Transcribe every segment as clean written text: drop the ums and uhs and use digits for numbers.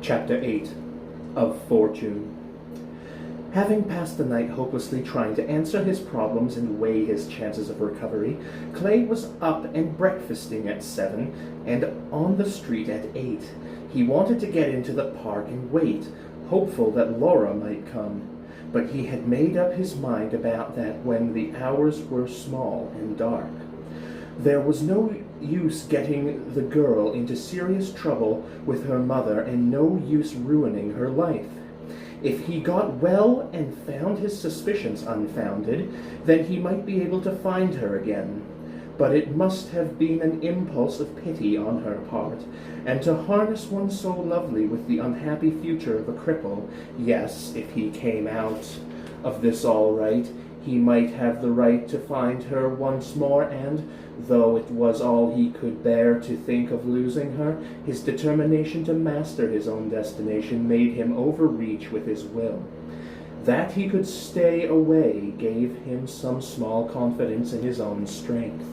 Chapter 8 of Fortune. Having passed the night hopelessly trying to answer his problems and weigh his chances of recovery, Clay was up and breakfasting at 7 and on the street at 8. He wanted to get into the park and wait, hopeful that Laura might come. But he had made up his mind about that when the hours were small and dark. There was no use getting the girl into serious trouble with her mother and no use ruining her life. If he got well and found his suspicions unfounded, then he might be able to find her again. But it must have been an impulse of pity on her part, and to harness one so lovely with the unhappy future of a cripple. Yes, if he came out of this all right, he might have the right to find her once more, and, though it was all he could bear to think of losing her, his determination to master his own destination made him overreach with his will. That he could stay away gave him some small confidence in his own strength.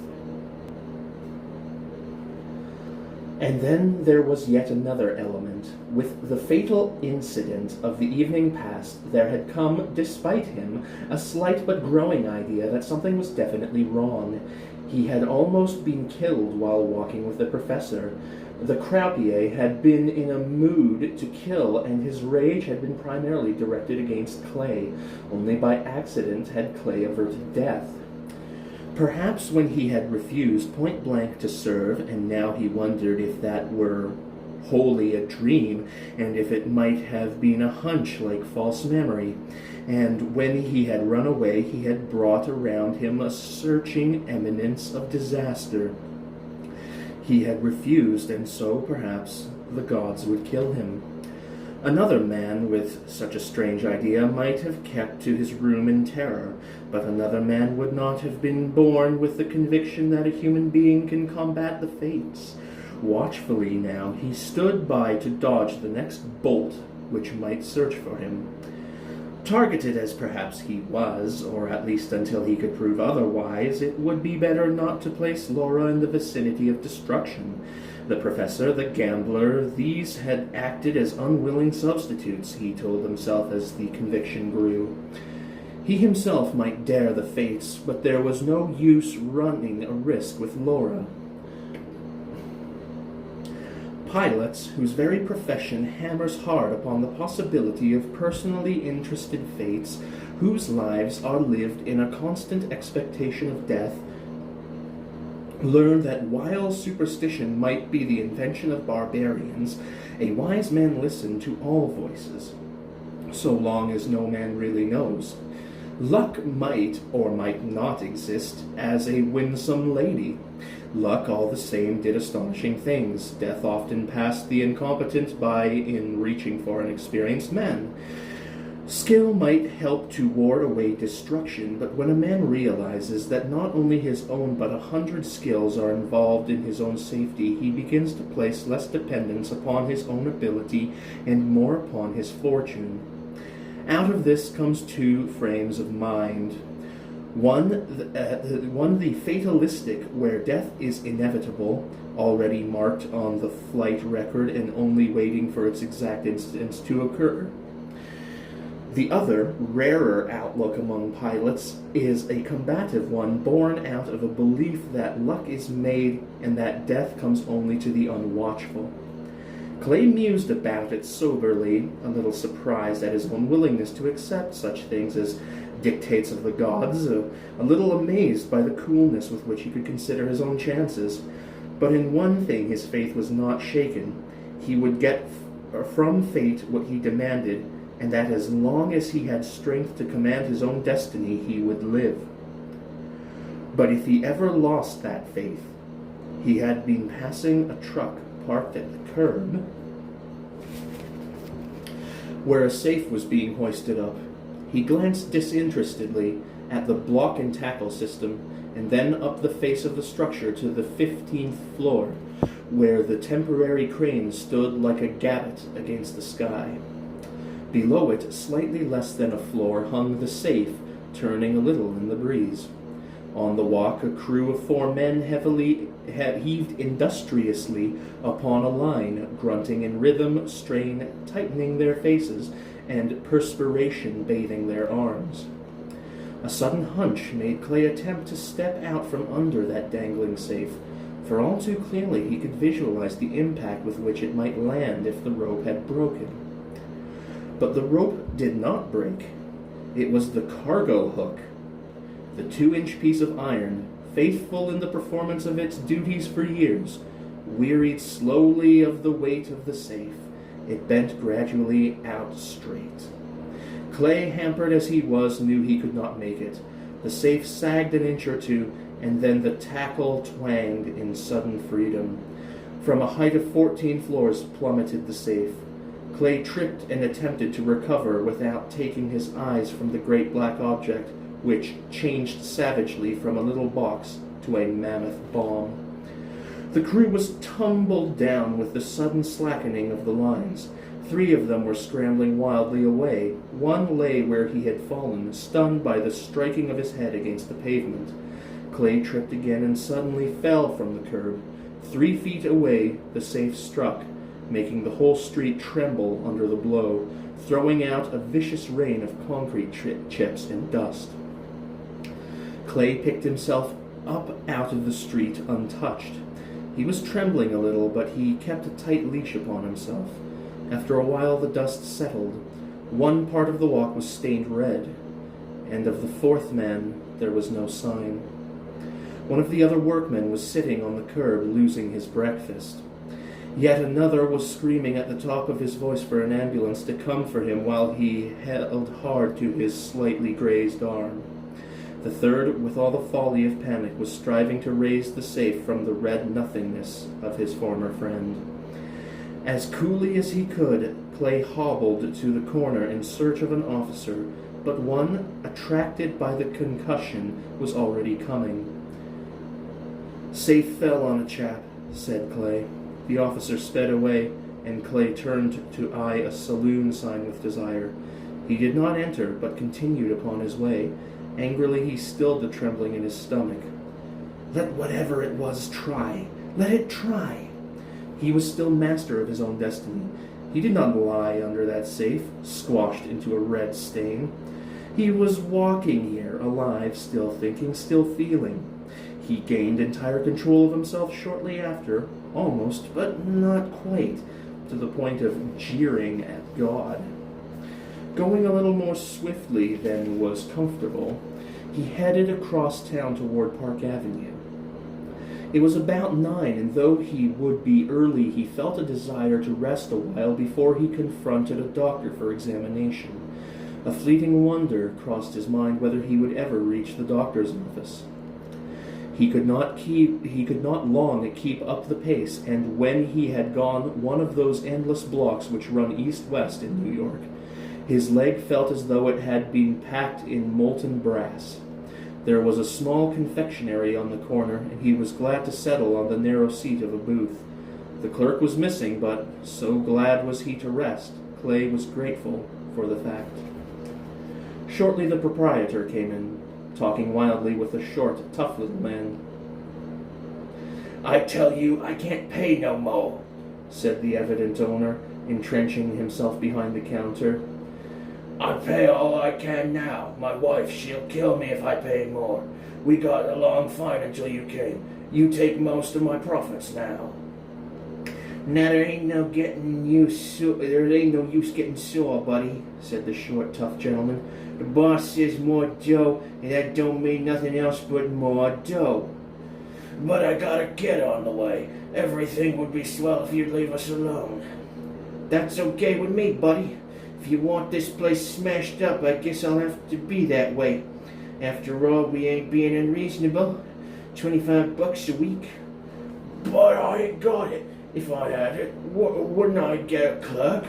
And then there was yet another element. With the fatal incident of the evening past, there had come, despite him, a slight but growing idea that something was definitely wrong. He had almost been killed while walking with the professor. The croupier had been in a mood to kill, and his rage had been primarily directed against Clay. Only by accident had Clay averted death. Perhaps when he had refused point-blank to serve, and now he wondered if that were wholly a dream, and if it might have been a hunch like false memory. And when he had run away, he had brought around him a searching imminence of disaster. He had refused, and so, perhaps, the gods would kill him. Another man with such a strange idea might have kept to his room in terror, but another man would not have been born with the conviction that a human being can combat the fates. Watchfully now, he stood by to dodge the next bolt which might search for him. Targeted as perhaps he was, or at least until he could prove otherwise, it would be better not to place Laura in the vicinity of destruction. The professor, the gambler, these had acted as unwilling substitutes, he told himself as the conviction grew. He himself might dare the fates, but there was no use running a risk with Laura. Pilots, whose very profession hammers hard upon the possibility of personally interested fates, whose lives are lived in a constant expectation of death, learn that while superstition might be the invention of barbarians, a wise man listened to all voices, so long as no man really knows. Luck might or might not exist as a winsome lady. Luck, all the same, did astonishing things. Death often passed the incompetent by in reaching for an experienced man. Skill might help to ward away destruction, but when a man realizes that not only his own but 100 skills are involved in his own safety, he begins to place less dependence upon his own ability and more upon his fortune. Out of this comes two frames of mind. One the fatalistic, where death is inevitable, already marked on the flight record and only waiting for its exact instance to occur. The other, rarer outlook among pilots is a combative one born out of a belief that luck is made and that death comes only to the unwatchful. Clay mused about it soberly, a little surprised at his own willingness to accept such things as dictates of the gods, a little amazed by the coolness with which he could consider his own chances. But in one thing his faith was not shaken. He would get from fate what he demanded, and that as long as he had strength to command his own destiny, he would live. But if he ever lost that faith, he had been passing a truck parked at the curb, where a safe was being hoisted up. He glanced disinterestedly at the block and tackle system, and then up the face of the structure to the 15th floor, where the temporary crane stood like a gabbet against the sky. Below it, slightly less than a floor, hung the safe, turning a little in the breeze. On the walk, a crew of 4 men heaved industriously upon a line, grunting in rhythm, strain tightening their faces, and perspiration bathing their arms. A sudden hunch made Clay attempt to step out from under that dangling safe, for all too clearly he could visualize the impact with which it might land if the rope had broken. But the rope did not break. It was the cargo hook. The 2-inch piece of iron, faithful in the performance of its duties for years, wearied slowly of the weight of the safe. It bent gradually out straight. Clay, hampered as he was, knew he could not make it. The safe sagged an inch or two, and then the tackle twanged in sudden freedom. From a height of 14 floors plummeted the safe. Clay tripped and attempted to recover without taking his eyes from the great black object, which changed savagely from a little box to a mammoth bomb. The crew was tumbled down with the sudden slackening of the lines. 3 of them were scrambling wildly away. 1 lay where he had fallen, stunned by the striking of his head against the pavement. Clay tripped again and suddenly fell from the curb. 3 feet away, the safe struck, making the whole street tremble under the blow, throwing out a vicious rain of concrete chips and dust. Clay picked himself up out of the street untouched. He was trembling a little, but he kept a tight leash upon himself. After a while the dust settled. 1 part of the walk was stained red, and of the 4th man there was no sign. One of the other workmen was sitting on the curb, losing his breakfast. Yet another was screaming at the top of his voice for an ambulance to come for him while he held hard to his slightly grazed arm. The 3rd, with all the folly of panic, was striving to raise the safe from the red nothingness of his former friend. As coolly as he could, Clay hobbled to the corner in search of an officer, but one, attracted by the concussion, was already coming. "Safe fell on a chap," said Clay. The officer sped away, and Clay turned to eye a saloon sign with desire. He did not enter, but continued upon his way. Angrily he stilled the trembling in his stomach. Let whatever it was try. Let it try. He was still master of his own destiny. He did not lie under that safe, squashed into a red stain. He was walking here, alive, still thinking, still feeling. He gained entire control of himself shortly after, almost, but not quite, to the point of jeering at God. Going a little more swiftly than was comfortable, he headed across town toward Park Avenue. It was about 9, and though he would be early, he felt a desire to rest a while before he confronted a doctor for examination. A fleeting wonder crossed his mind whether he would ever reach the doctor's office. He could not long keep up the pace, and when he had gone one of those endless blocks which run east-west in New York, his leg felt as though it had been packed in molten brass. There was a small confectionery on the corner, and he was glad to settle on the narrow seat of a booth. The clerk was missing, but so glad was he to rest, Clay was grateful for the fact. Shortly the proprietor came in, talking wildly with a short, tough little man. "I tell you, I can't pay no more," said the evident owner, entrenching himself behind the counter. "I pay all I can now. My wife, she'll kill me if I pay more. We got along fine until you came. You take most of my profits now." "Now there ain't no use getting sore, buddy," said the short, tough gentleman. "The boss says more dough, and that don't mean nothing else but more dough. But I gotta get on the way. Everything would be swell if you'd leave us alone." "That's okay with me, buddy. If you want this place smashed up, I guess I'll have to be that way. After all, we ain't being unreasonable. $25 a week." "But I ain't got it. If I had it, wouldn't I get a clerk?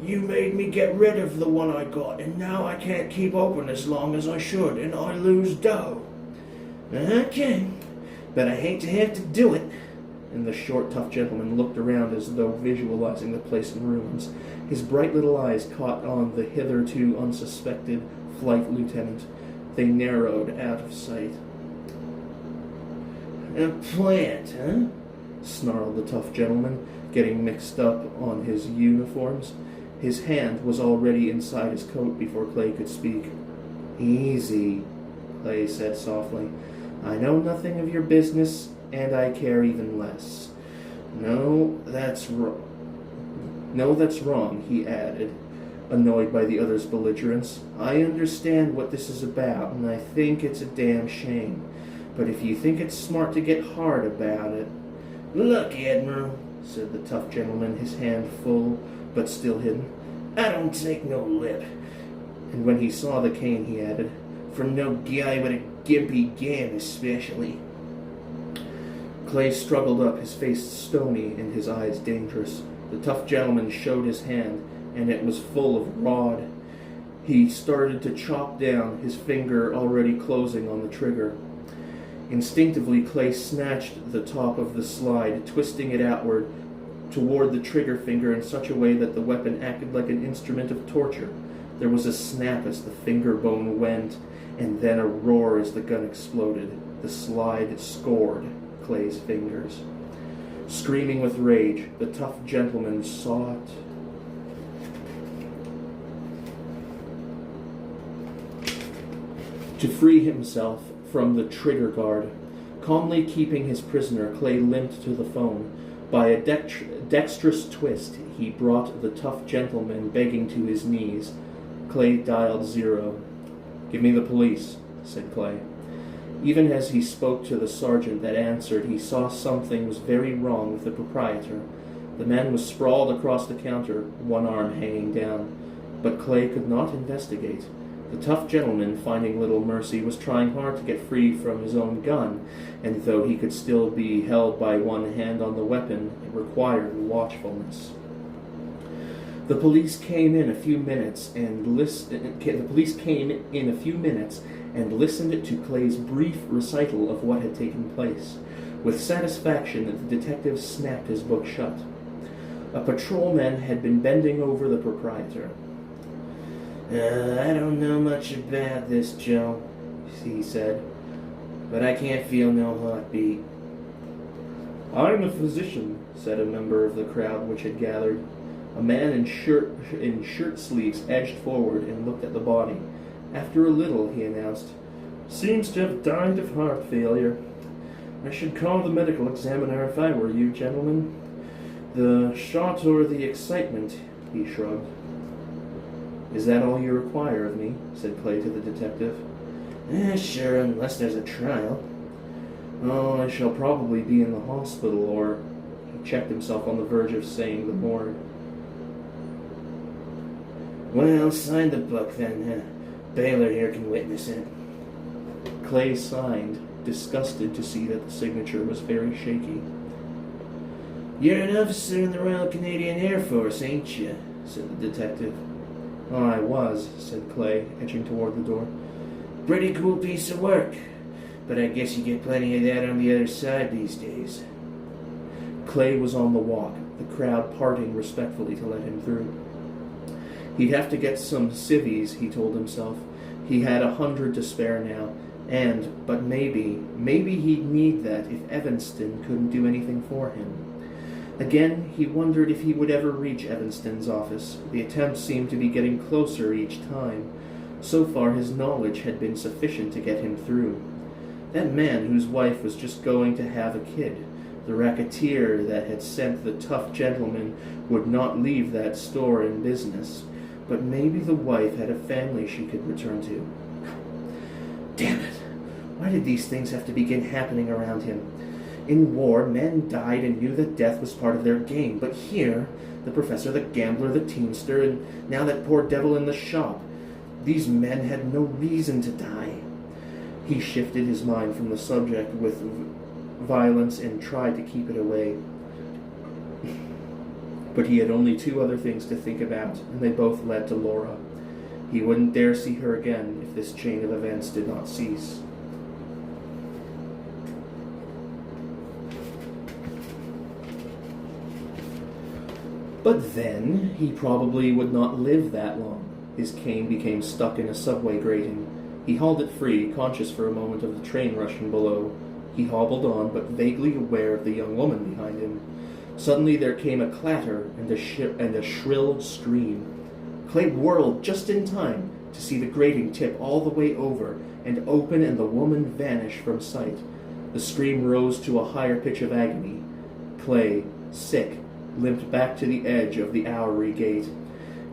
You made me get rid of the one I got, and now I can't keep open as long as I should, and I lose dough." "Okay, but I hate to have to do it." And the short, tough gentleman looked around as though visualizing the place in ruins. His bright little eyes caught on the hitherto unsuspected flight lieutenant. They narrowed out of sight. A plant, huh? Snarled the tough gentleman, getting mixed up on his uniforms. His hand was already inside his coat before Clay could speak. Easy, Clay said softly. I know nothing of your business, and I care even less. No, that's wrong, he added, annoyed by the other's belligerence. I understand what this is about, and I think it's a damn shame. But if you think it's smart to get hard about it... Look, Admiral, said the tough gentleman, his hand full, but still hidden. I don't take no lip. And when he saw the cane, he added, from no guy with a gimpy gam especially. Clay struggled up, his face stony and his eyes dangerous. The tough gentleman showed his hand, and it was full of rod. He started to chop down, his finger already closing on the trigger. Instinctively, Clay snatched the top of the slide, twisting it outward toward the trigger finger in such a way that the weapon acted like an instrument of torture. There was a snap as the finger bone went, and then a roar as the gun exploded. The slide scored Clay's fingers. Screaming with rage, the tough gentleman sought to free himself from the trigger guard. Calmly keeping his prisoner, Clay limped to the phone. By a dexterous twist, he brought the tough gentleman begging to his knees. Clay dialed 0. Give me the police, said Clay. Even as he spoke to the sergeant that answered, he saw something was very wrong with the proprietor. The man was sprawled across the counter, one arm hanging down. But Clay could not investigate. The tough gentleman, finding little mercy, was trying hard to get free from his own gun, and though he could still be held by one hand on the weapon, it required watchfulness. The police came in a few minutes and listened to Clay's brief recital of what had taken place. With satisfaction, the detective snapped his book shut. A patrolman had been bending over the proprietor. I don't know much about this, Joe, he said, but I can't feel no heartbeat. I'm a physician, said a member of the crowd which had gathered. A man in shirt sleeves edged forward and looked at the body. After a little, he announced, Seems to have died of heart failure. I should call the medical examiner if I were you, gentlemen. The shot or the excitement, he shrugged. Is that all you require of me? Said Clay to the detective. Sure, unless there's a trial. Oh, I shall probably be in the hospital, or... He checked himself on the verge of saying the morgue. Well, sign the book then. Baylor here can witness it. Clay signed, disgusted to see that the signature was very shaky. You're an officer in the Royal Canadian Air Force, ain't you? Said the detective. Oh, I was, said Clay, edging toward the door. Pretty cool piece of work, but I guess you get plenty of that on the other side these days. Clay was on the walk, the crowd parting respectfully to let him through. He'd have to get some civvies, he told himself. He had 100 to spare now, but maybe he'd need that if Evanston couldn't do anything for him. Again, he wondered if he would ever reach Evanston's office. The attempt seemed to be getting closer each time. So far, his knowledge had been sufficient to get him through. That man whose wife was just going to have a kid, the racketeer that had sent the tough gentleman, would not leave that store in business. But maybe the wife had a family she could return to. Damn it! Why did these things have to begin happening around him? In war, men died and knew that death was part of their game. But here, the professor, the gambler, the teamster, and now that poor devil in the shop. These men had no reason to die. He shifted his mind from the subject with violence and tried to keep it away. But he had only 2 other things to think about, and they both led to Laura. He wouldn't dare see her again if this chain of events did not cease. But then, he probably would not live that long. His cane became stuck in a subway grating. He hauled it free, conscious for a moment of the train rushing below. He hobbled on, but vaguely aware of the young woman behind him. Suddenly there came a clatter and a shrill scream. Clay whirled just in time to see the grating tip all the way over and open and the woman vanish from sight. The scream rose to a higher pitch of agony. Clay, sick, limped back to the edge of the Oury gate.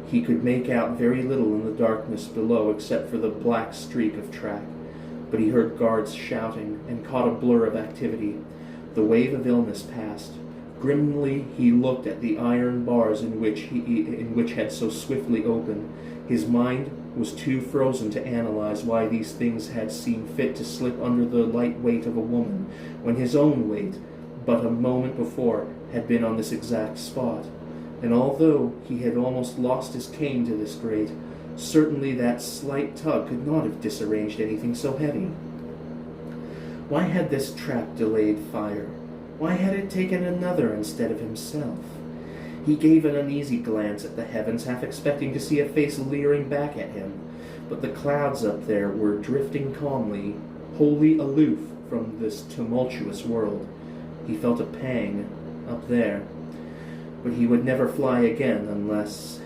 He could make out very little in the darkness below except for the black streak of track, but he heard guards shouting and caught a blur of activity. The wave of illness passed. Grimly he looked at the iron bars in which had so swiftly opened. His mind was too frozen to analyze why these things had seen fit to slip under the light weight of a woman, when his own weight, but a moment before, had been on this exact spot. And although he had almost lost his cane to this grate, certainly that slight tug could not have disarranged anything so heavy. Why had this trap delayed fire? Why had it taken another instead of himself? He gave an uneasy glance at the heavens, half expecting to see a face leering back at him, but the clouds up there were drifting calmly, wholly aloof from this tumultuous world. He felt a pang up there, but he would never fly again unless...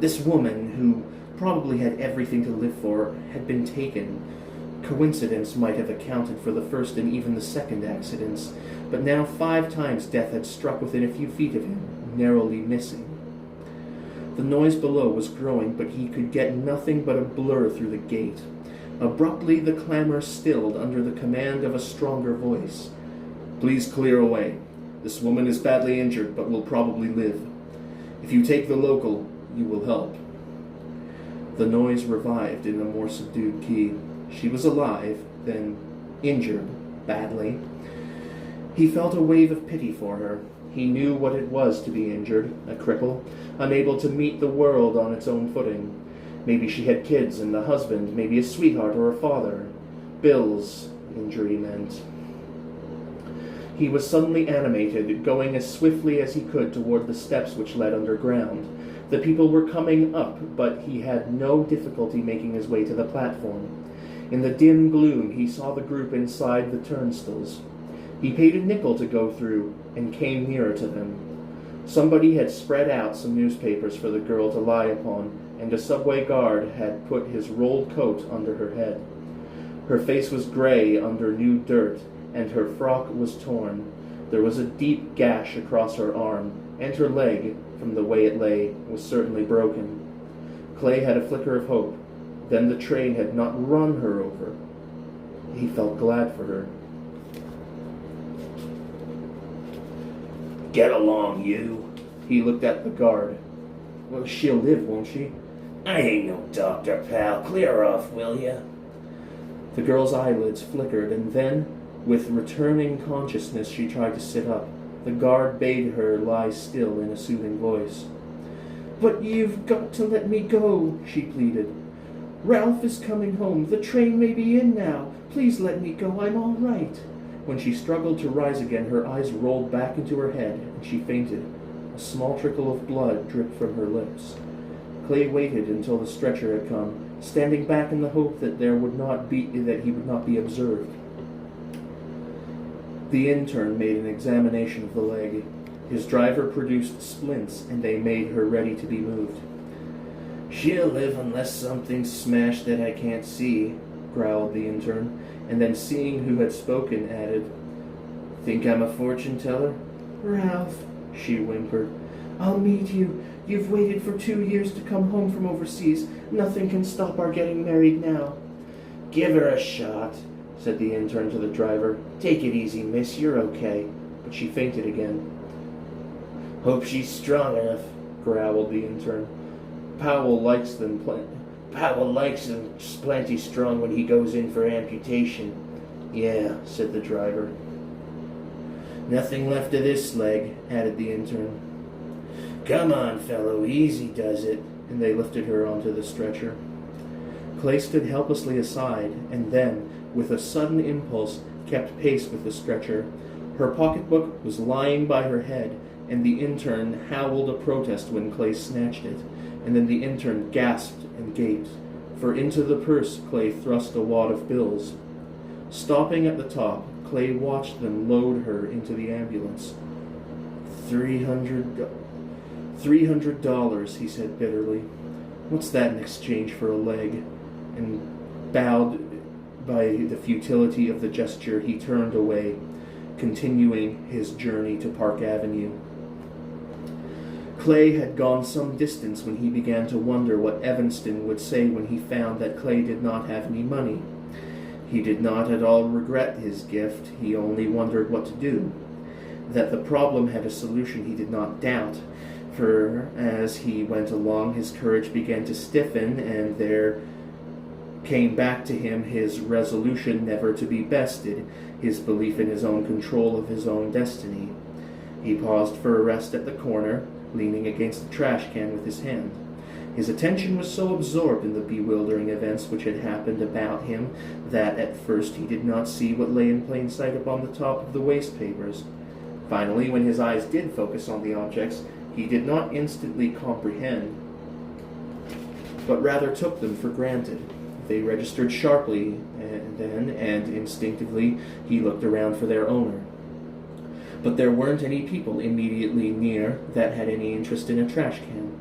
This woman, who probably had everything to live for, had been taken. Coincidence might have accounted for the first and even the second accidents, but now 5 times death had struck within a few feet of him, narrowly missing. The noise below was growing, but he could get nothing but a blur through the gate. Abruptly the clamor stilled under the command of a stronger voice. "Please clear away. This woman is badly injured, but will probably live. If you take the local, you will help." The noise revived in a more subdued key. She was alive, then injured, badly. He felt a wave of pity for her. He knew what it was to be injured, a cripple, unable to meet the world on its own footing. Maybe she had kids and a husband, maybe a sweetheart or a father. Bill's injury meant. He was suddenly animated, going as swiftly as he could toward the steps which led underground. The people were coming up, but he had no difficulty making his way to the platform. In the dim gloom, he saw the group inside the turnstiles. He paid a nickel to go through and came nearer to them. Somebody had spread out some newspapers for the girl to lie upon, and a subway guard had put his rolled coat under her head. Her face was gray under new dirt, and her frock was torn. There was a deep gash across her arm, and her leg, from the way it lay, was certainly broken. Clay had a flicker of hope. Then the train had not run her over. He felt glad for her. "Get along, you." He looked at the guard. "Well, she'll live, won't she?" "I ain't no doctor, pal. Clear off, will ya?" The girl's eyelids flickered, and then, with returning consciousness, she tried to sit up. The guard bade her lie still in a soothing voice. "But you've got to let me go," she pleaded. "Ralph is coming home. The train may be in now. Please let me go. I'm all right." When she struggled to rise again, her eyes rolled back into her head, and she fainted. A small trickle of blood dripped from her lips. Clay waited until the stretcher had come, standing back in the hope that he would not be observed. The intern made an examination of the leg. His driver produced splints, and they made her ready to be moved. "She'll live unless something's smashed that I can't see," growled the intern, and then, seeing who had spoken, added, "Think I'm a fortune teller?" "Ralph," she whimpered, "I'll meet you. You've waited for 2 years to come home from overseas. Nothing can stop our getting married now." "Give her a shot," said the intern to the driver. "Take it easy, miss. You're okay." But she fainted again. "Hope she's strong enough," growled the intern. Powell likes them plenty strong when he goes in for amputation." "Yeah," said the driver. "Nothing left of this leg," added the intern. "Come on, fellow, easy does it." And they lifted her onto the stretcher. Clay stood helplessly aside, and then, with a sudden impulse, kept pace with the stretcher. Her pocketbook was lying by her head, and the intern howled a protest when Clay snatched it, and then the intern gasped and gaped, for into the purse Clay thrust a wad of bills. Stopping at the top, Clay watched them load her into the ambulance. $300, he said bitterly. What's that in exchange for a leg? And bowed by the futility of the gesture, he turned away, continuing his journey to Park Avenue. Clay had gone some distance when he began to wonder what Evanston would say when he found that Clay did not have any money. He did not at all regret his gift, he only wondered what to do. That the problem had a solution he did not doubt, for as he went along his courage began to stiffen, and there came back to him his resolution never to be bested, his belief in his own control of his own destiny. He paused for a rest at the corner, leaning against the trash can with his hand. His attention was so absorbed in the bewildering events which had happened about him that at first he did not see what lay in plain sight upon the top of the waste papers. Finally, when his eyes did focus on the objects, he did not instantly comprehend, but rather took them for granted. They registered sharply, and instinctively he looked around for their owner. But there weren't any people immediately near that had any interest in a trash can.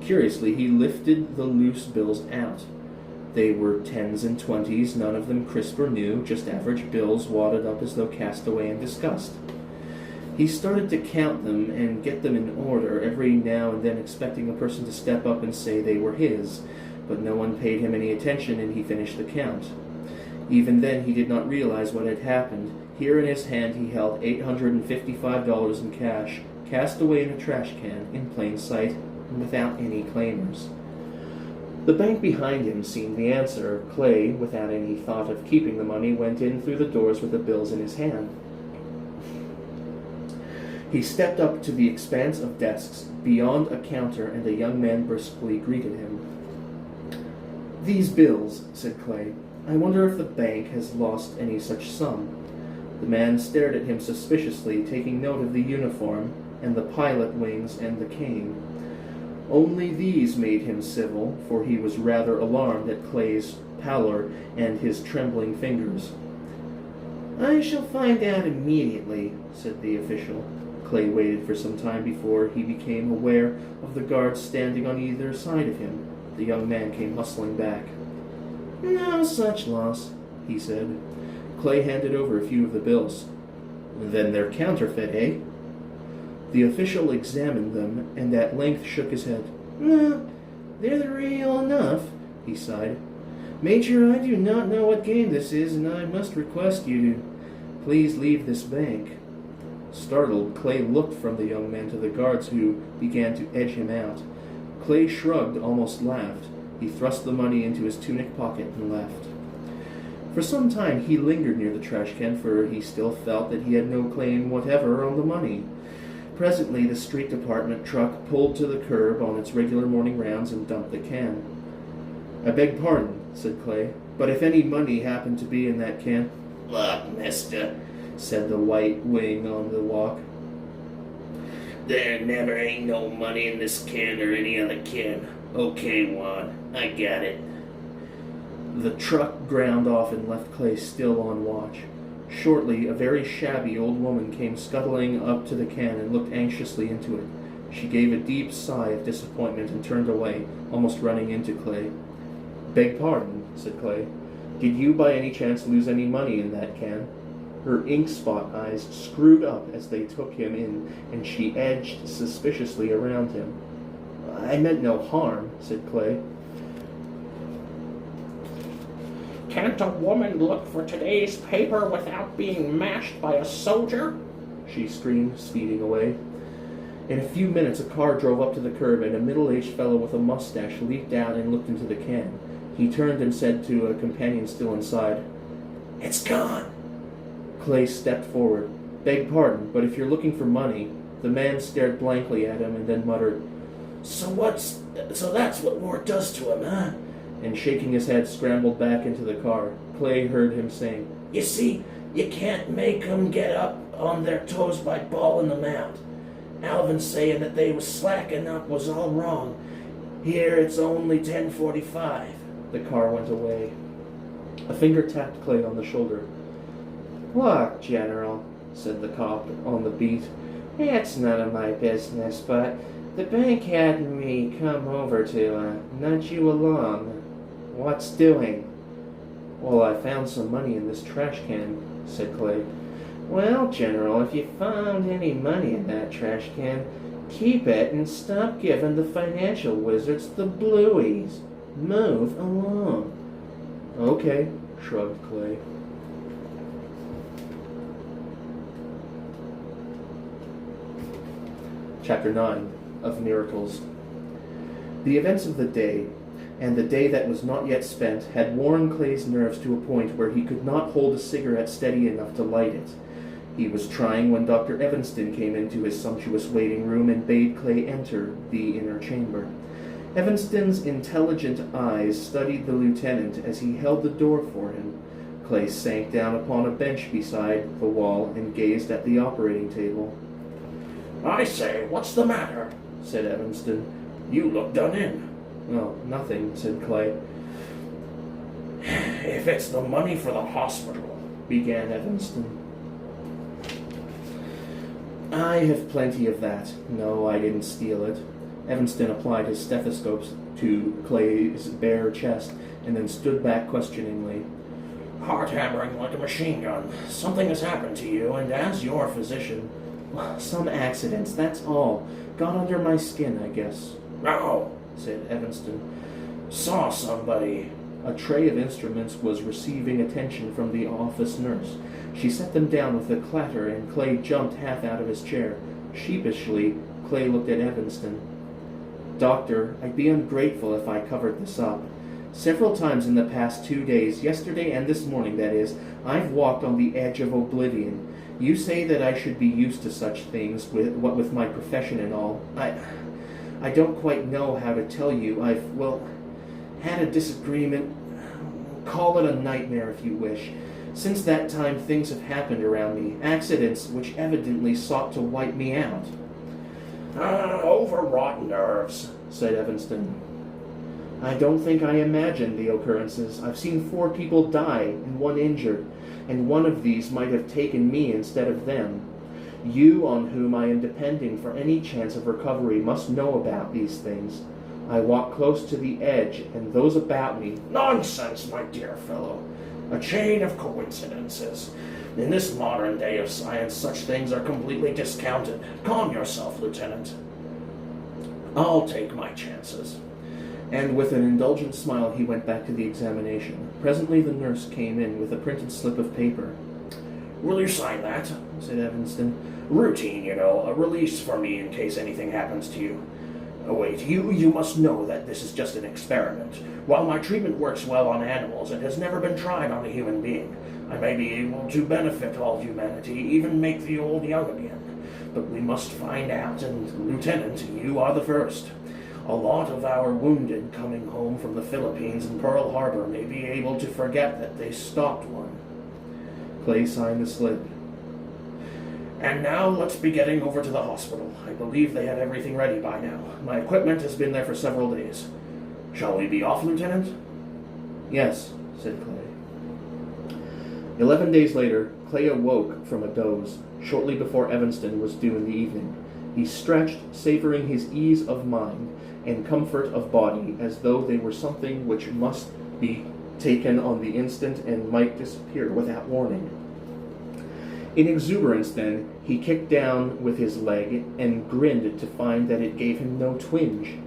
Curiously, he lifted the loose bills out. They were 10s and 20s, none of them crisp or new, just average bills wadded up as though cast away in disgust. He started to count them and get them in order, every now and then expecting a person to step up and say they were his, but no one paid him any attention and he finished the count. Even then he did not realize what had happened. Here in his hand he held $855 in cash, cast away in a trash can, in plain sight, and without any claimers. The bank behind him seemed the answer. Clay, without any thought of keeping the money, went in through the doors with the bills in his hand. He stepped up to the expanse of desks beyond a counter, and a young man briskly greeted him. "These bills," said Clay. "I wonder if the bank has lost any such sum." The man stared at him suspiciously, taking note of the uniform, and the pilot wings, and the cane. Only these made him civil, for he was rather alarmed at Clay's pallor and his trembling fingers. "I shall find out immediately," said the official. Clay waited for some time before he became aware of the guards standing on either side of him. The young man came hustling back. "No such loss," he said. Clay handed over a few of the bills. "Then they're counterfeit, eh?" The official examined them, and at length shook his head. "No, they're the real enough," he sighed. "Major, I do not know what game this is, and I must request you to please leave this bank." Startled, Clay looked from the young man to the guards, who began to edge him out. Clay shrugged, almost laughed. He thrust the money into his tunic pocket and left. For some time he lingered near the trash can, for he still felt that he had no claim whatever on the money. Presently the street department truck pulled to the curb on its regular morning rounds and dumped the can. "I beg pardon," said Clay, "but if any money happened to be in that can—" "Look, mister," said the white wing on the walk. "There never ain't no money in this can or any other can. Okay, Juan, I got it." The truck ground off and left Clay still on watch. Shortly, a very shabby old woman came scuttling up to the can and looked anxiously into it. She gave a deep sigh of disappointment and turned away, almost running into Clay. "Beg pardon," said Clay. "Did you by any chance lose any money in that can?" Her ink-spot eyes screwed up as they took him in, and she edged suspiciously around him. "I meant no harm," said Clay. "Can't a woman look for today's paper without being mashed by a soldier?" she screamed, speeding away. In a few minutes a car drove up to the curb, and a middle-aged fellow with a mustache leaped out and looked into the can. He turned and said to a companion still inside, "It's gone." Clay stepped forward. "Beg pardon, but if you're looking for money—" The man stared blankly at him and then muttered, So that's what war does to him, huh?" and shaking his head scrambled back into the car. Clay heard him saying, "You see, you can't make 'em get up on their toes by bawling them out. Alvin saying that they was slacking up was all wrong. Here it's only 10:45. The car went away. A finger tapped Clay on the shoulder. "Look, General," said the cop on the beat, "it's none of my business, but the bank had me come over to nudge you along. What's doing?" "Well, I found some money in this trash can," said Clay. "Well, General, if you found any money in that trash can, keep it and stop giving the financial wizards the blueies. Move along." "Okay," shrugged Clay. Chapter 9 of Miracles. The events of the day, and the day that was not yet spent, had worn Clay's nerves to a point where he could not hold a cigarette steady enough to light it. He was trying when Dr. Evanston came into his sumptuous waiting room and bade Clay enter the inner chamber. Evanston's intelligent eyes studied the lieutenant as he held the door for him. Clay sank down upon a bench beside the wall and gazed at the operating table. "I say, what's the matter?" said Evanston. "You look done in." "Oh, nothing," said Clay. "If it's the money for the hospital," began Evanston. "I have plenty of that. No, I didn't steal it." Evanston applied his stethoscope to Clay's bare chest and then stood back questioningly. "Heart hammering like a machine gun. Something has happened to you, and as your physician..." "Some accidents, that's all. Got under my skin, I guess." "No," said Evanston. "Saw somebody." A tray of instruments was receiving attention from the office nurse. She set them down with a clatter, and Clay jumped half out of his chair. Sheepishly, Clay looked at Evanston. "Doctor, I'd be ungrateful if I covered this up. Several times in the past 2 days, yesterday and this morning, that is, I've walked on the edge of oblivion. You say that I should be used to such things, with my profession and all. I don't quite know how to tell you. I've had a disagreement. Call it a nightmare if you wish. Since that time, things have happened around me, accidents which evidently sought to wipe me out." "Overwrought nerves," said Evanston. "I don't think I imagined the occurrences. I've seen 4 people die and 1 injured, and one of these might have taken me instead of them. You, on whom I am depending for any chance of recovery, must know about these things. I walk close to the edge, and those about me..." "Nonsense, my dear fellow. A chain of coincidences. In this modern day of science, such things are completely discounted. Calm yourself, Lieutenant. I'll take my chances." And with an indulgent smile, he went back to the examination. Presently the nurse came in with a printed slip of paper. "Will you sign that?" said Evanston. "Routine, you know, a release for me in case anything happens to you. Wait, you must know that this is just an experiment. While my treatment works well on animals, it has never been tried on a human being. I may be able to benefit all humanity, even make the old young again. But we must find out, and Lieutenant, you are the first. A lot of our wounded coming home from the Philippines and Pearl Harbor may be able to forget that they stopped one." Clay signed the slip. "And now let's be getting over to the hospital. I believe they have everything ready by now. My equipment has been there for several days. Shall we be off, Lieutenant?" "Yes," said Clay. 11 days later, Clay awoke from a doze, shortly before Evanston was due in the evening. He stretched, savoring his ease of mind and comfort of body, as though they were something which must be taken on the instant and might disappear without warning. In exuberance, then, he kicked down with his leg and grinned to find that it gave him no twinge.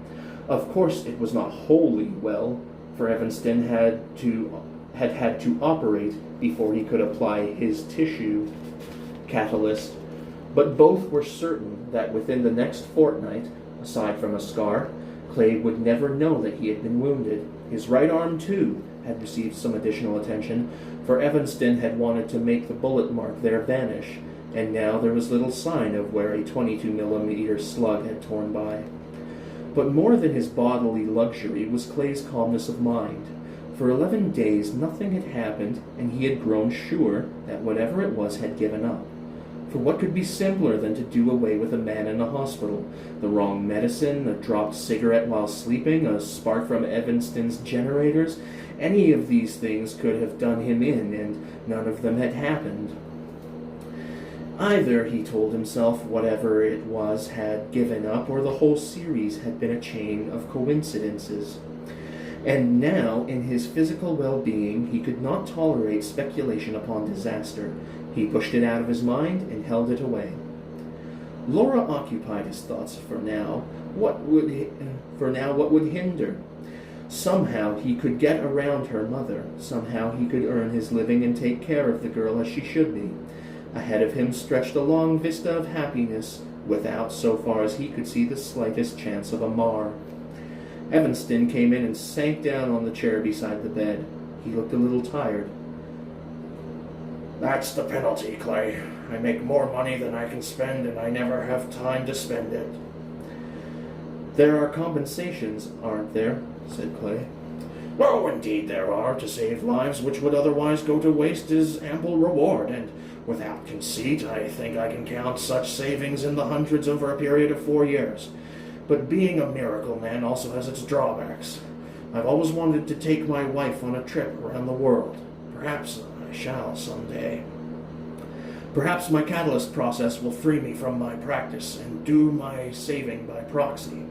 Of course it was not wholly well, for Evanston had had to operate before he could apply his tissue catalyst, but both were certain that within the next fortnight, aside from a scar, Clay would never know that he had been wounded. His right arm, too, had received some additional attention, for Evanston had wanted to make the bullet mark there vanish, and now there was little sign of where a 22mm slug had torn by. But more than his bodily luxury was Clay's calmness of mind. For 11 days nothing had happened, and he had grown sure that whatever it was had given up. For what could be simpler than to do away with a man in a hospital? The wrong medicine, a dropped cigarette while sleeping, a spark from Evanston's generators, any of these things could have done him in, and none of them had happened. Either, he told himself, whatever it was had given up, or the whole series had been a chain of coincidences. And now, in his physical well-being, he could not tolerate speculation upon disaster. He pushed it out of his mind and held it away. Laura occupied his thoughts for now. What would hinder? Somehow he could get around her mother. Somehow he could earn his living and take care of the girl as she should be. Ahead of him stretched a long vista of happiness, without, so far as he could see, the slightest chance of a mar. Evanston came in and sank down on the chair beside the bed. He looked a little tired. That's the penalty, Clay. I make more money than I can spend, and I never have time to spend it. There are compensations, aren't there? Said Clay. Oh, indeed there are. To save lives which would otherwise go to waste is ample reward, and without conceit, I think I can count such savings in the hundreds over a period of 4 years. But being a miracle man also has its drawbacks. I've always wanted to take my wife on a trip around the world. Perhaps I shall someday. Perhaps my catalyst process will free me from my practice and do my saving by proxy.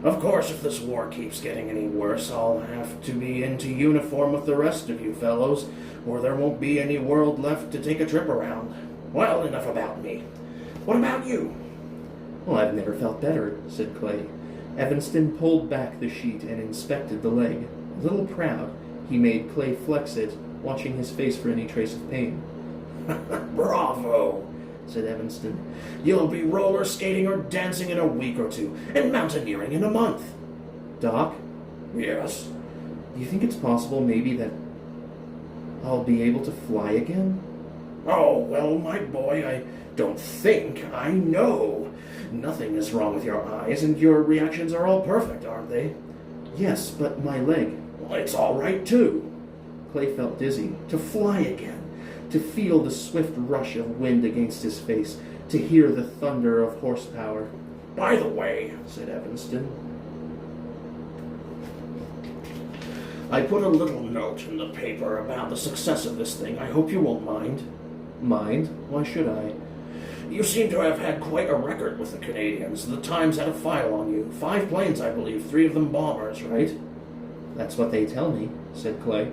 Of course, if this war keeps getting any worse, I'll have to be into uniform with the rest of you fellows, or there won't be any world left to take a trip around. Well, enough about me. What about you? Well, I've never felt better, said Clay. Evanston pulled back the sheet and inspected the leg. A little proud, he made Clay flex it, watching his face for any trace of pain. Bravo, said Evanston. You'll be roller skating or dancing in a week or two, and mountaineering in a month. Doc? Yes? Do you think it's possible maybe that I'll be able to fly again? Oh, well, my boy, I don't think, I know. Nothing is wrong with your eyes, and your reactions are all perfect, aren't they? Yes, but my leg. Well, it's all right, too. Clay felt dizzy. To fly again. To feel the swift rush of wind against his face. To hear the thunder of horsepower. By the way, said Evanston, I put a little note in the paper about the success of this thing. I hope you won't mind. Mind? Why should I? You seem to have had quite a record with the Canadians. The Times had a file on you. 5 planes, I believe, 3 of them bombers, right? That's what they tell me, said Clay.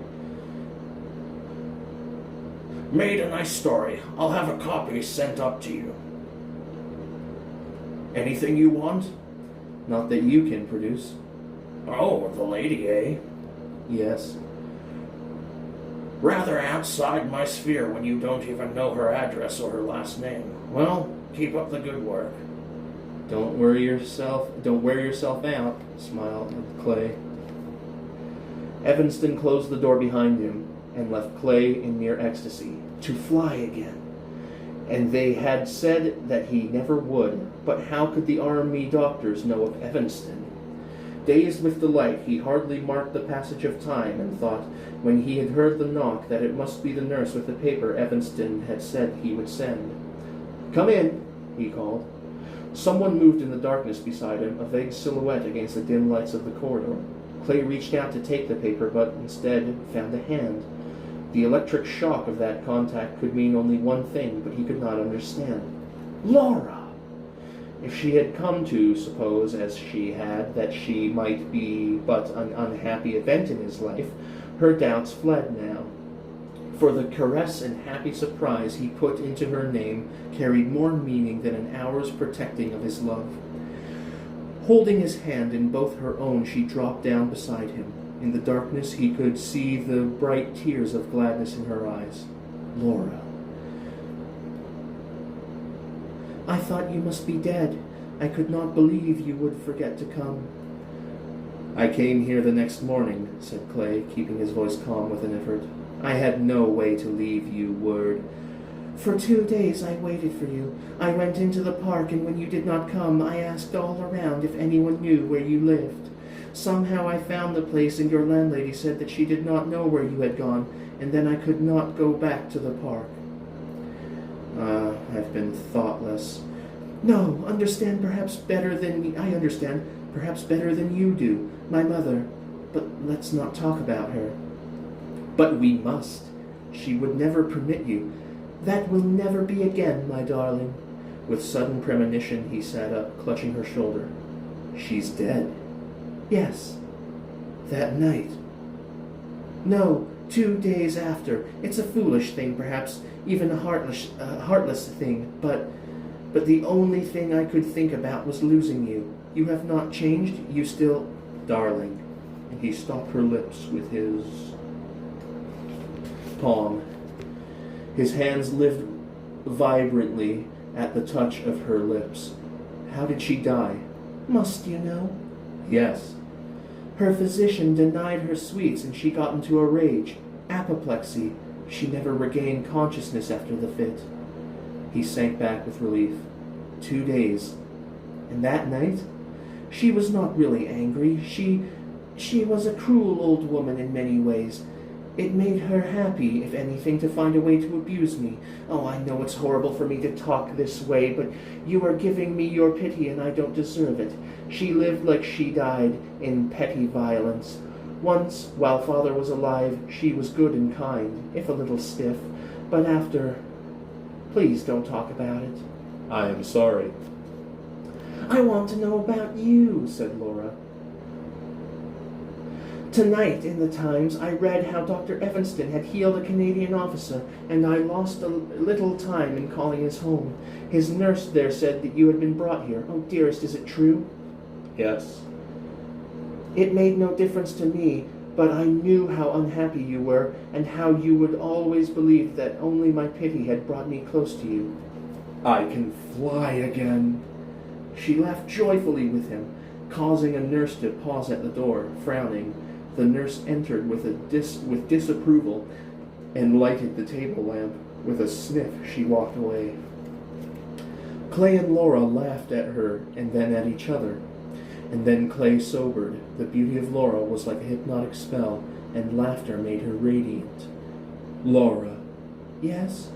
Made a nice story. I'll have a copy sent up to you. Anything you want? Not that you can produce. Oh, the lady, eh? Yes. Rather outside my sphere when you don't even know her address or her last name. Well, keep up the good work. Don't wear yourself out, smiled Clay. Evanston closed the door behind him and left Clay in mere ecstasy. To fly again. And they had said that he never would, but how could the army doctors know of Evanston? Dazed with delight, he hardly marked the passage of time and thought, when he had heard the knock, that it must be the nurse with the paper Evanston had said he would send. "Come in," he called. Someone moved in the darkness beside him, a vague silhouette against the dim lights of the corridor. Clay reached out to take the paper, but instead found a hand. The electric shock of that contact could mean only one thing, but he could not understand. Laura! If she had come to suppose, as she had, that she might be but an unhappy event in his life, her doubts fled now. For the caress and happy surprise he put into her name carried more meaning than an hour's protecting of his love. Holding his hand in both her own, she dropped down beside him. In the darkness he could see the bright tears of gladness in her eyes. Laura. I thought you must be dead. I could not believe you would forget to come. I came here the next morning, said Clay, keeping his voice calm with an effort. I had no way to leave you word. For 2 days I waited for you. I went into the park, and when you did not come, I asked all around if anyone knew where you lived. Somehow I found the place, and your landlady said that she did not know where you had gone, and then I could not go back to the park. I've been thoughtless. No, I understand perhaps better than you do, my mother. But let's not talk about her. But we must. She would never permit you. That will never be again, my darling. With sudden premonition, he sat up, clutching her shoulder. She's dead. Yes. That night. No, 2 days after. It's a foolish thing, perhaps even a heartless thing, but the only thing I could think about was losing you. You have not changed. You still... Darling. And he stopped her lips with his palm. His hands lived vibrantly at the touch of her lips. How did she die? Must you know? Yes. Her physician denied her sweets and she got into a rage. Apoplexy. She never regained consciousness after the fit. He sank back with relief. 2 days. And that night? She was not really angry. She was a cruel old woman in many ways. It made her happy, if anything, to find a way to abuse me. Oh, I know it's horrible for me to talk this way, but you are giving me your pity and I don't deserve it. She lived like she died, in petty violence. Once, while Father was alive, she was good and kind, if a little stiff. But after... Please don't talk about it. I am sorry. I want to know about you, said Laura. Tonight in the Times, I read how Dr. Evanston had healed a Canadian officer, and I lost a little time in calling his home. His nurse there said that you had been brought here. Oh, dearest, is it true? Yes. It made no difference to me, but I knew how unhappy you were, and how you would always believe that only my pity had brought me close to you. I can fly again. She laughed joyfully with him, causing a nurse to pause at the door, frowning. The nurse entered with disapproval and lighted the table lamp. With a sniff, she walked away. Clay and Laura laughed at her and then at each other. And then Clay sobered. The beauty of Laura was like a hypnotic spell, and laughter made her radiant. Laura. Yes?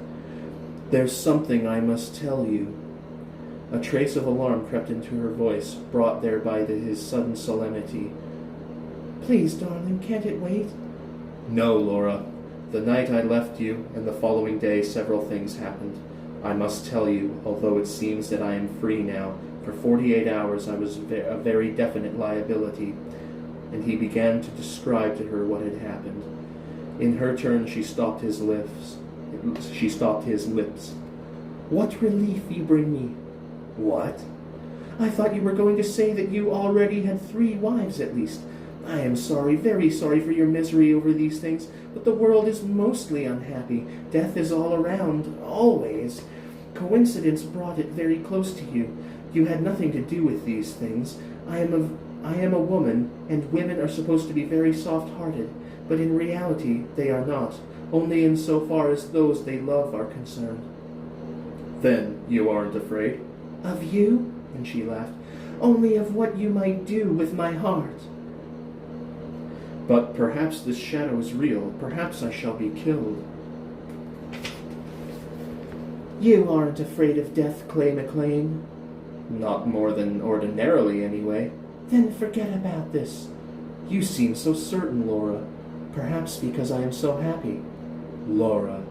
There's something I must tell you. A trace of alarm crept into her voice, brought there by his sudden solemnity. Please, darling, can't it wait? No, Laura. The night I left you, and the following day, several things happened. I must tell you, although it seems that I am free now. For 48 hours I was a very definite liability. And he began to describe to her what had happened. In her turn, she stopped his lips. What relief you bring me. What? I thought you were going to say that you already had 3 wives at least. I am sorry, very sorry for your misery over these things, but the world is mostly unhappy. Death is all around, always. Coincidence brought it very close to you. You had nothing to do with these things. I am a woman, and women are supposed to be very soft-hearted, but in reality they are not, only in so far as those they love are concerned. Then you aren't afraid? Of you? And she laughed. Only of what you might do with my heart. But perhaps this shadow is real. Perhaps I shall be killed. You aren't afraid of death, Clay McLean. Not more than ordinarily, anyway. Then forget about this. You seem so certain, Laura. Perhaps because I am so happy. Laura.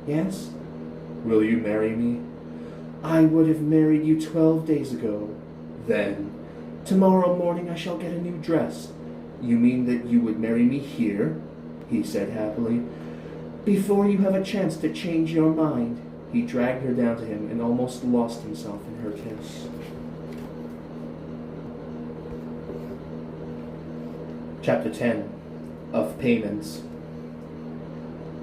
Yes? Will you marry me? I would have married you 12 days ago. Then? Tomorrow morning I shall get a new dress. You mean that you would marry me here? He said happily. Before you have a chance to change your mind. He dragged her down to him and almost lost himself in her kiss. Chapter 10. Of Payments.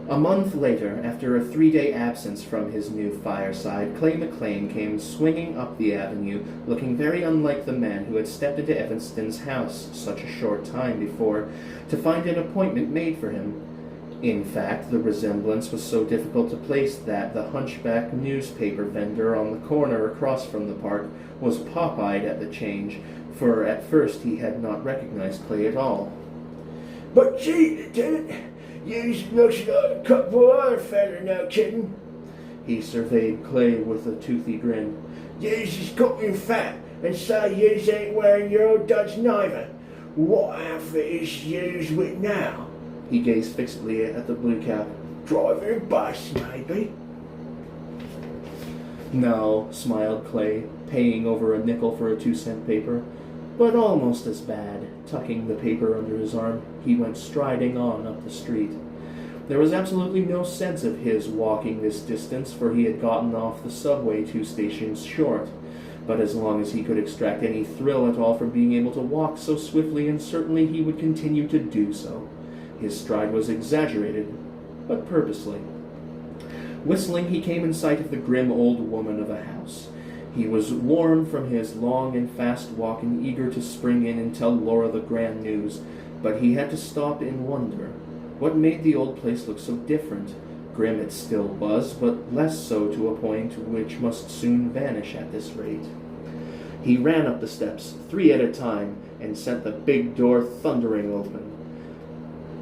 A month later, after a 3-day absence from his new fireside, Clay McLean came swinging up the avenue, looking very unlike the man who had stepped into Evanston's house such a short time before, to find an appointment made for him. In fact, the resemblance was so difficult to place that the hunchback newspaper vendor on the corner across from the park was pop-eyed at the change, for at first he had not recognized Clay at all. But gee, Lieutenant, you looks like a couple other feller now, kitten. He surveyed Clay with a toothy grin. Yous is cooking fat, and say yous ain't wearing your old duds neither. What outfit is yous with now? He gazed fixedly at the blue cap. Driver and bus, maybe. No, smiled Clay, paying over a nickel for a 2-cent paper. But almost as bad. Tucking the paper under his arm, he went striding on up the street. There was absolutely no sense of his walking this distance, for he had gotten off the subway 2 stations short. But as long as he could extract any thrill at all from being able to walk so swiftly and certainly, he would continue to do so. His stride was exaggerated, but purposely. Whistling, he came in sight of the grim old woman of a house. He was warm from his long and fast walk and eager to spring in and tell Laura the grand news, but he had to stop in wonder. What made the old place look so different? Grim it still was, but less so to a point which must soon vanish at this rate. He ran up the steps, 3 at a time, and sent the big door thundering open.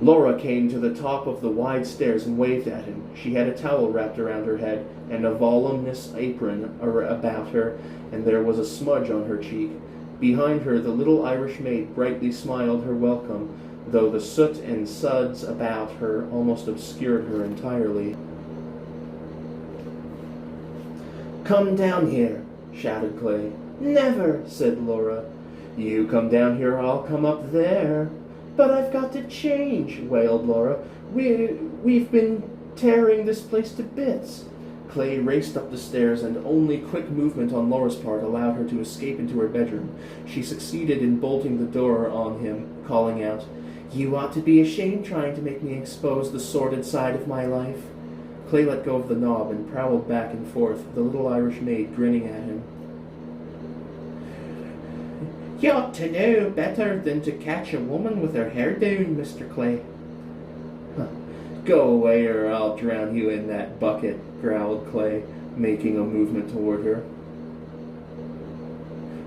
Laura came to the top of the wide stairs and waved at him. She had a towel wrapped around her head and a voluminous apron about her, and there was a smudge on her cheek. Behind her, the little Irish maid brightly smiled her welcome, though the soot and suds about her almost obscured her entirely. "Come down here," shouted Clay. "Never," said Laura. "You come down here, I'll come up there." "But I've got to change," wailed Laura. We've been tearing this place to bits." Clay raced up the stairs, and only quick movement on Laura's part allowed her to escape into her bedroom. She succeeded in bolting the door on him, calling out, "You ought to be ashamed trying to make me expose the sordid side of my life." Clay let go of the knob and prowled back and forth, the little Irish maid grinning at him. "You ought to know better than to catch a woman with her hair down, Mr. Clay." "Huh. Go away or I'll drown you in that bucket," growled Clay, making a movement toward her.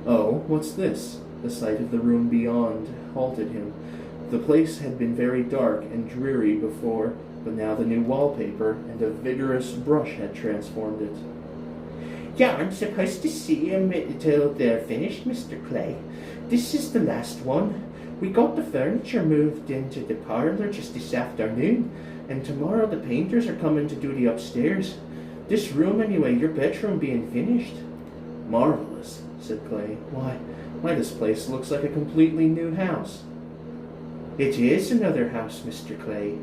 "Oh, what's this?" The sight of the room beyond halted him. The place had been very dark and dreary before, but now the new wallpaper and a vigorous brush had transformed it. "You aren't supposed to see 'em till they're finished, Mr. Clay. This is the last one. We got the furniture moved into the parlor just this afternoon, and tomorrow the painters are coming to do the upstairs. This room anyway, your bedroom being finished." "Marvelous," said Clay. Why, this place looks like a completely new house." "It is another house, Mr. Clay."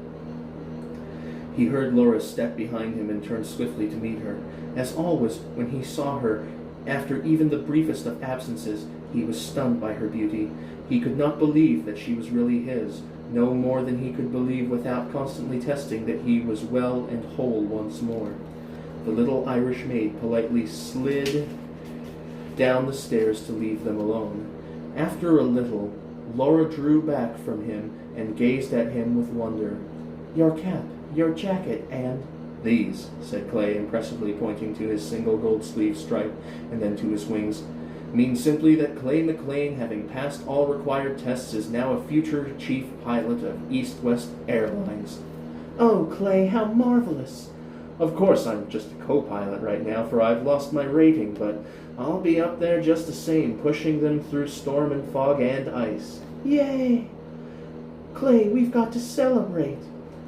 He heard Laura's step behind him and turned swiftly to meet her. As always, when he saw her, after even the briefest of absences, he was stunned by her beauty. He could not believe that she was really his, no more than he could believe without constantly testing that he was well and whole once more. The little Irish maid politely slid down the stairs to leave them alone. After a little, Laura drew back from him and gazed at him with wonder. "Your cap, your jacket, and—" "These," said Clay, impressively pointing to his single gold-sleeve stripe and then to his wings, "mean simply that Clay McLean, having passed all required tests, is now a future chief pilot of East-West Airlines." "Oh, Clay, how marvelous!" "Of course, I'm just a co-pilot right now, for I've lost my rating, but I'll be up there just the same, pushing them through storm and fog and ice." "Yay! Clay, we've got to celebrate."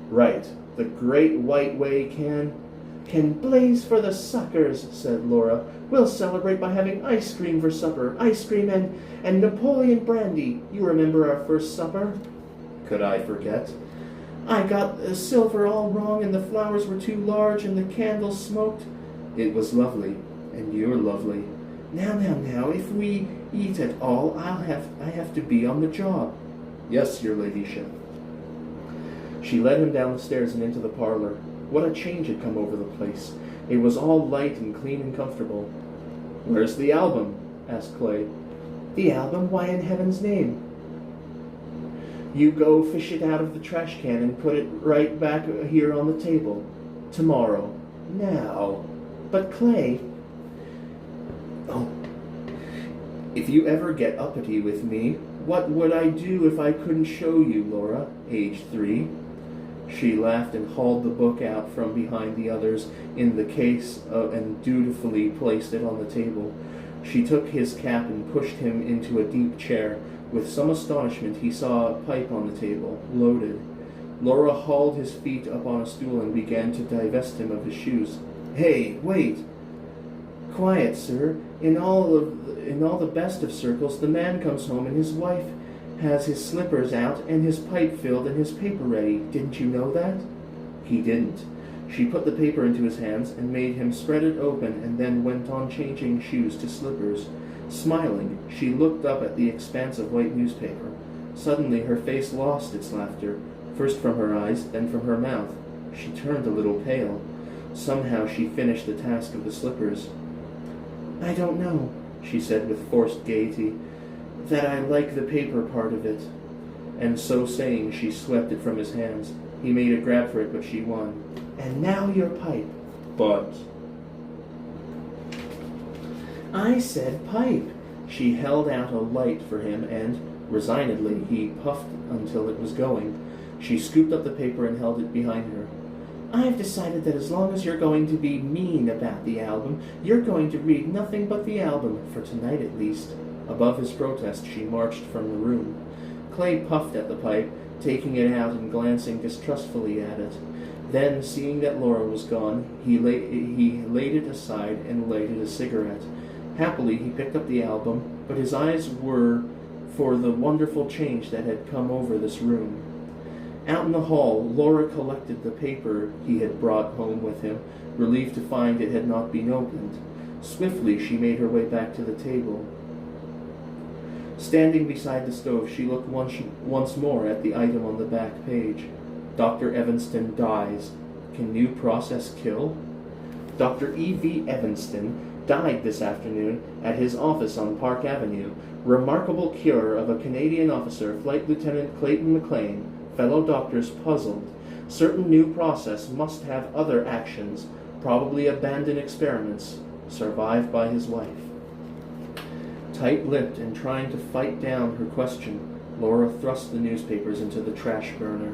"Right. The great white way can blaze for the suckers," said Laura. "We'll celebrate by having ice cream for supper. Ice cream and Napoleon brandy. You remember our first supper?" "Could I forget?" "I got the silver all wrong, and the flowers were too large, and the candles smoked." "It was lovely, and you're lovely." Now, if we eat at all, I have to be on the job." "Yes, your ladyship." She led him down the stairs and into the parlor. What a change had come over the place. It was all light and clean and comfortable. "Where's the album?" asked Clay. "The album? Why in heaven's name?" "You go fish it out of the trash can and put it right back here on the table. Tomorrow." "Now." "But Clay—" "Oh, if you ever get uppity with me, what would I do if I couldn't show you, Laura, age 3? She laughed and hauled the book out from behind the others in the case and dutifully placed it on the table. She took his cap and pushed him into a deep chair. With some astonishment, he saw a pipe on the table, loaded. Laura hauled his feet up on a stool and began to divest him of his shoes. "Hey, wait!" Quiet, sir. In all the best of circles, the man comes home and his wife has his slippers out and his pipe filled and his paper ready. Didn't you know that? He didn't. She put the paper into his hands and made him spread it open and then went on changing shoes to slippers. Smiling, she looked up at the expanse of white newspaper. Suddenly her face lost its laughter, first from her eyes, then from her mouth. She turned a little pale. Somehow she finished the task of the slippers. I don't know, she said with forced gaiety, that I like the paper part of it. And so saying, she swept it from his hands. He made a grab for it, but she won. And now your pipe. But... I said pipe. She held out a light for him, and, resignedly, he puffed until it was going. She scooped up the paper and held it behind her. I've decided that as long as you're going to be mean about the album, you're going to read nothing but the album, for tonight at least. Above his protest, she marched from the room. Clay puffed at the pipe, taking it out and glancing distrustfully at it. Then, seeing that Laura was gone, he laid it aside and lighted a cigarette. Happily, he picked up the album, but his eyes were for the wonderful change that had come over this room. Out in the hall, Laura collected the paper he had brought home with him, relieved to find it had not been opened. Swiftly, she made her way back to the table. Standing beside the stove, she looked once more at the item on the back page. Dr. Evanston dies. Can new process kill? Dr. E.V. Evanston died this afternoon at his office on Park Avenue. Remarkable cure of a Canadian officer, Flight Lieutenant Clayton McLean. Fellow doctors puzzled. Certain new process must have other actions, probably abandoned experiments. Survived by his wife. Tight-lipped and trying to fight down her question, Laura thrust the newspapers into the trash burner.